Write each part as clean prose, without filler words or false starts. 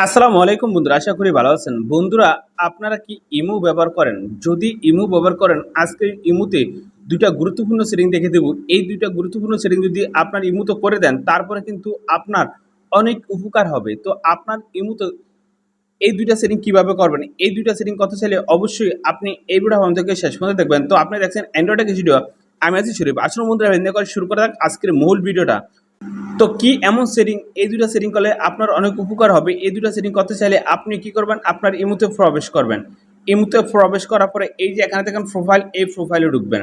আসসালামু আলাইকুম বন্ধুরা, আশা করি ভালো আছেন। বন্ধুরা, আপনারা কি ইমো ব্যবহার করেন? যদি ইমো ব্যবহার করেন, আজকের ইমোতে দুইটা গুরুত্বপূর্ণ সেটিং দেখে দেব। এই দুইটা গুরুত্বপূর্ণ সেটিং যদি আপনার ইমোতে করে দেন, তারপরে কিন্তু আপনার অনেক উপকার হবে। তো আপনার ইমোতে এই দুইটা সেটিং কিভাবে করবেন, এই দুইটা সেটিং করতে চাইলে অবশ্যই আপনি এই ভিডিও প্রথম থেকে শেষ পর্যন্ত দেখবেন। তো আপনি দেখছেন অ্যান্ড্রয়েড ভিডিও, আমি আছি শরীফ। আসলে বন্ধুরা, করে শুরু করা যাক আজকের মূল ভিডিওটা। তো কি এমন সেটিং, এই দুটো সেটিং করলে আপনার অনেক উপকার হবে। এই দুটো সেটিং করতে চাইলে আপনি কি করবেন, আপনার ইমোতে প্রবেশ করবেন। ইমোতে প্রবেশ করার পরে এই যে এখানে দেখেন প্রোফাইল, এই প্রোফাইলে ঢুকবেন।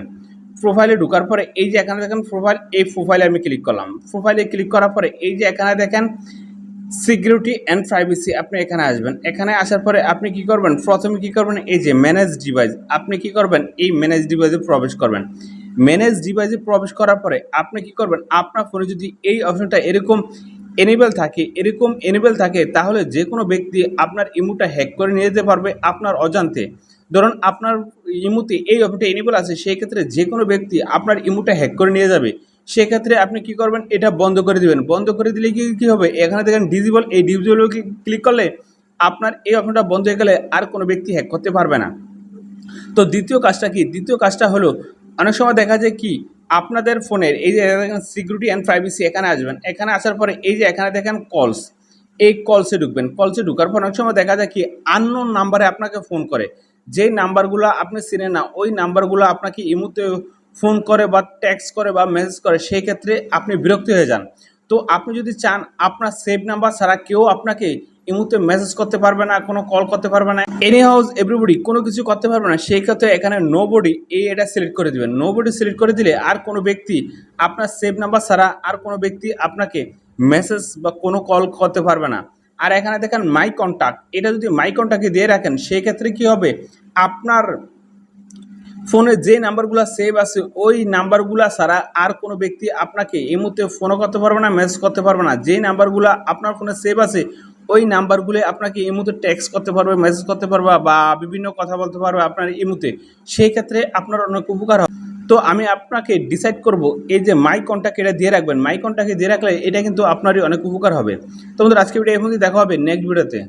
প্রোফাইলে ঢোকার পরে এই যে এখানে দেখেন প্রোফাইল, এই প্রোফাইলে আমি ক্লিক করলাম। প্রোফাইলে ক্লিক করার পরে এই যে এখানে দেখেন সিকিউরিটি অ্যান্ড প্রাইভেসি, আপনি এখানে আসবেন। এখানে আসার পরে আপনি কি করবেন, প্রথমে কি করবেন, এই যে ম্যানেজ ডিভাইস, আপনি কি করবেন, এই ম্যানেজ ডিভাইসে প্রবেশ করবেন। ম্যানেজ ডিভাইসে প্রবেশ করার পরে আপনি কি করবেন, আপনার ফোনে যদি এই অপশনটা এরকম এনেবল থাকে তাহলে যে কোনো ব্যক্তি আপনার ইমোটা হ্যাক করে নিয়ে যেতে পারবে আপনার অজান্তে। ধরুন আপনার ইমোতে এই অপশনটা এনেবল আছে, সেই ক্ষেত্রে যে কোনো ব্যক্তি আপনার ইমোটা হ্যাক করে নিয়ে যাবে। সেক্ষেত্রে আপনি কি করবেন, এটা বন্ধ করে দিবেন। বন্ধ করে দিলে কি হবে, এখানে দেখেন ডিজিবল, এই ডিজিবল ক্লিক করলে আপনার এই অপশনটা বন্ধ হয়ে গেলে আর কোনো ব্যক্তি হ্যাক করতে পারবে না। তো দ্বিতীয় কাজটা কি, দ্বিতীয় কাজটা হলো অনেক সময় দেখা যায় কি আপনাদের ফোনের এই যে দেখেন সিকিউরিটি অ্যান্ড প্রাইভেসি, এখানে আসবেন। এখানে আসার পরে এই যে এখানে দেখেন কলস, এই কলসে ঢুকবেন। কলসে ঢুকার পর অনেক সময় দেখা যায় কি আননোন নাম্বারে আপনাকে ফোন করে। যেই নাম্বারগুলো আপনি চিনেন না, ওই নাম্বারগুলো আপনাকে ইমুতে ফোন করে বা টেক্সট করে বা মেসেজ করে, সেই ক্ষেত্রে আপনি বিরক্ত হয়ে যান। তো আপনি যদি চান আপনার সেভ নাম্বার ছাড়া কেউ আপনাকে এই মুহূর্তে মেসেজ করতে পারবে না, কোনো কল করতে পারবে না, এনি হাউস এভরিবডি কোনো কিছু করতে পারবে না, সেই ক্ষেত্রে এখানে নো বডি, এটা সিলেক্ট করে দেবেন। নো বডি সিলেক্ট করে দিলে আর কোনো ব্যক্তি আপনার সেভ নাম্বার ছাড়া আর কোনো ব্যক্তি আপনাকে মেসেজ বা কোনো কল করতে পারবে না। আর এখানে দেখেন মাই কন্ট্যাক্ট, এটা যদি মাই কন্ট্যাক্টে দিয়ে রাখেন, সেই ক্ষেত্রে কী হবে, আপনার ফোনে যে নাম্বারগুলো সেভ আছে ওই নাম্বারগুলো ছাড়া আর কোনো ব্যক্তি আপনাকে এই মুহূর্তে ফোনও করতে পারবে না, মেসেজ করতে পারবে না। যে নাম্বারগুলো আপনার ফোনে সেভ আছে ওই নাম্বারগুলো আপনাকে এই মুহূর্তে টেক্সট করতে পারবে, মেসেজ করতে পারবে বা বিভিন্ন কথা বলতে পারবে আপনার এই মুহূর্তে। সেই ক্ষেত্রে আপনার অনেক উপকার হবে। তো আমি আপনাকে ডিসাইড করব, এই যে মাই কন্ট্যাক্ট এটা দিয়ে রাখবেন। মাই কন্ট্যাক্টে দিয়ে রাখলে এটা কিন্তু আপনারই অনেক উপকার হবে। তো বন্ধুরা, আজকে ভিডিও এই পর্যন্ত, দেখা হবে নেক্সট ভিডিওতে।